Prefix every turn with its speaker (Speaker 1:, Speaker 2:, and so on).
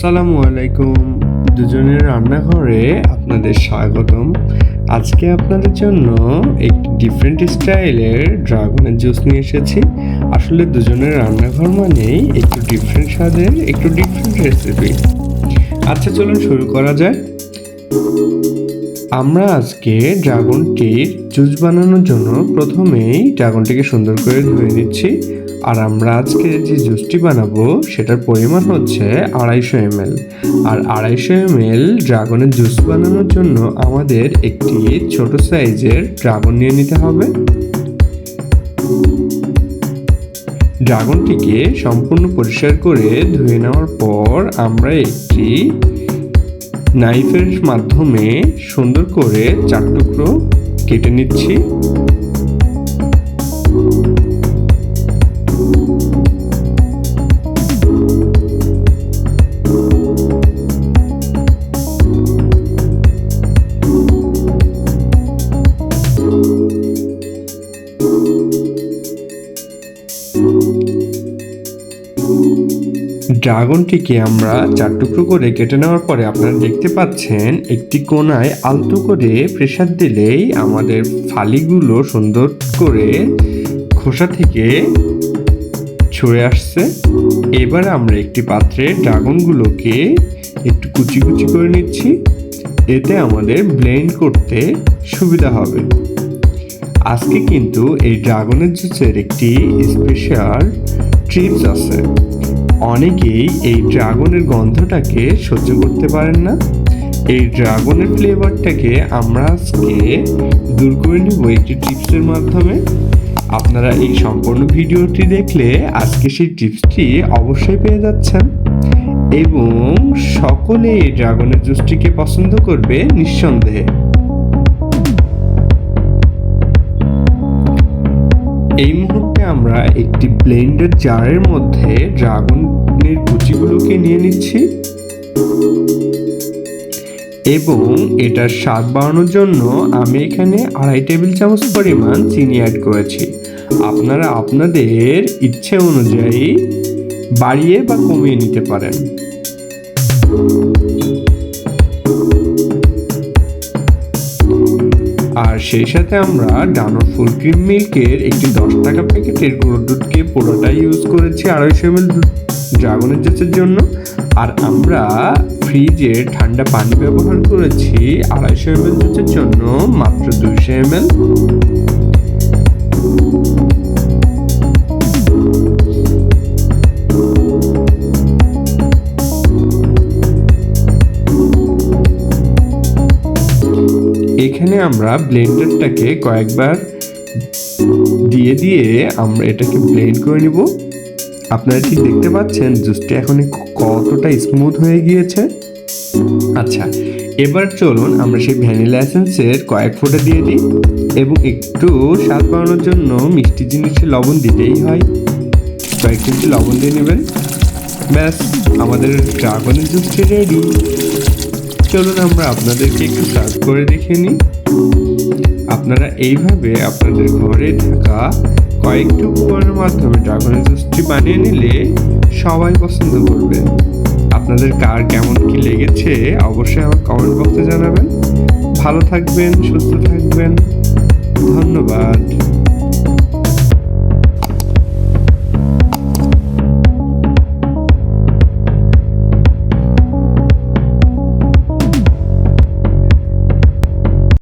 Speaker 1: আসসালামু আলাইকুম, দুজনের রান্নাঘরে আপনাদের স্বাগতম। আজকে আপনাদের জন্য একটি ডিফারেন্ট স্টাইলের ড্রাগনের জুস নিয়ে এসেছি। আসলে দুজনের রান্নাঘর মানেই একটু ডিফারেন্ট স্বাদের, একটু ডিফারেন্ট রেসিপি। আচ্ছা, চলুন শুরু করা যায়। আমরা আজকে ড্রাগনটির জুস বানানোর জন্য প্রথমেই ড্রাগনটিকে সুন্দর করে ধুয়ে নিচ্ছি। আর আমরা আজকে যে জুসটি বানাবো সেটার পরিমাণ হচ্ছে 250 ml। আর 250 ml ড্রাগনের জুস বানানোর জন্য আমাদের একটি ছোট সাইজের ড্রাগন নিয়ে নিতে হবে। ড্রাগনটিকে সম্পূর্ণ পরিষ্কার করে ধুয়ে নেওয়ার পর আমরা একটি নাইফের মাধ্যমে সুন্দর করে 4 টুকরো কেটে নিচ্ছি। ড্রাগনটিকে আমরা 4 টুকরো করে কেটে নেওয়ার পরে আপনারা দেখতে পাচ্ছেন একটি কোণায় আলতো করে প্রেসার দিলেই আমাদের ফালিগুলো সুন্দর করে খোসা থেকে ছড়ে আসছে। এবার আমরা একটি পাত্রে ড্রাগনগুলোকে একটু কুচি কুচি করে নিচ্ছি, এতে আমাদের ব্লেন্ড করতে সুবিধা হবে। আজকে কিন্তু এই ড্রাগনের জুসের একটি স্পেশাল ট্রিপস আছে। অনেকেই এই ড্রাগনের গন্ধটাকে সহ্য করতে পারেন না। এই ড্রাগনের ফ্লেভারটাকে আমরা আজকে দূর করে নেব একটি টিপসের মাধ্যমে। আপনারা এই সম্পূর্ণ ভিডিওটি দেখলে আজকে সেই টিপসটি অবশ্যই পেয়ে যাচ্ছেন এবং সকলে এই ড্রাগনের জুসটিকে পছন্দ করবে নিঃসন্দেহে। এই মুহূর্তে আমরা একটি ব্লেন্ডার জারের মধ্যে ড্রাগনের কুচিগুলোকে নিয়ে নিচ্ছি এবং এটার স্বাদ বাড়ানোর জন্য আমি এখানে 2.5 টেবিল চামচ পরিমাণ চিনি অ্যাড করেছি। আপনারা আপনাদের ইচ্ছে অনুযায়ী বাড়িয়ে বা কমিয়ে নিতে পারেন। আর সেই সাথে আমরা ডানোর ফুল ক্রিম মিল্কের একটি 10 টাকা প্যাকেটের গুঁড়ো দুধকে পুরোটাই ইউজ করেছি 250 ml ড্রাগনের জুসের জন্য। আর আমরা ফ্রিজে ঠান্ডা পানি ব্যবহার করেছি 250 ml জুসের জন্য মাত্র 200 ml। এখানে আমরা ব্লেন্ডারটাকে কয়েকবার দিয়ে আমরা এটাকে ব্লেন্ড করে নিব। আপনারা ঠিক দেখতে পাচ্ছেন জুসটা এখন কতটা স্মুথ হয়ে গিয়েছে। আচ্ছা, এবার চলুন আমরা সেই ভ্যানিলা এসেন্সের কয়েক ফোঁটা দিয়ে দিই এবং একটু স্বাদ বাড়ানোর জন্য মিষ্টি জিনিসে লবণ দিতেই হয়। কয়েক চিমটি লবণ দিয়ে নেবেন। ব্যাস, আমাদের ড্রাগনের জুসটি রেডি। চলুন আমরা আপনাদেরকে একটু সার্ভ করে দেখে নিই। আপনারা এইভাবে আপনাদের ঘরে থাকা কয়েকটি উপকরণের মাধ্যমে ড্রাগনের জুসটি বানিয়ে নিলে সবাই পছন্দ করবে। আপনাদের কার কেমন কি লেগেছে অবশ্যই আমার কমেন্ট বক্সে জানাবেন। ভালো থাকবেন, সুস্থ থাকবেন। ধন্যবাদ।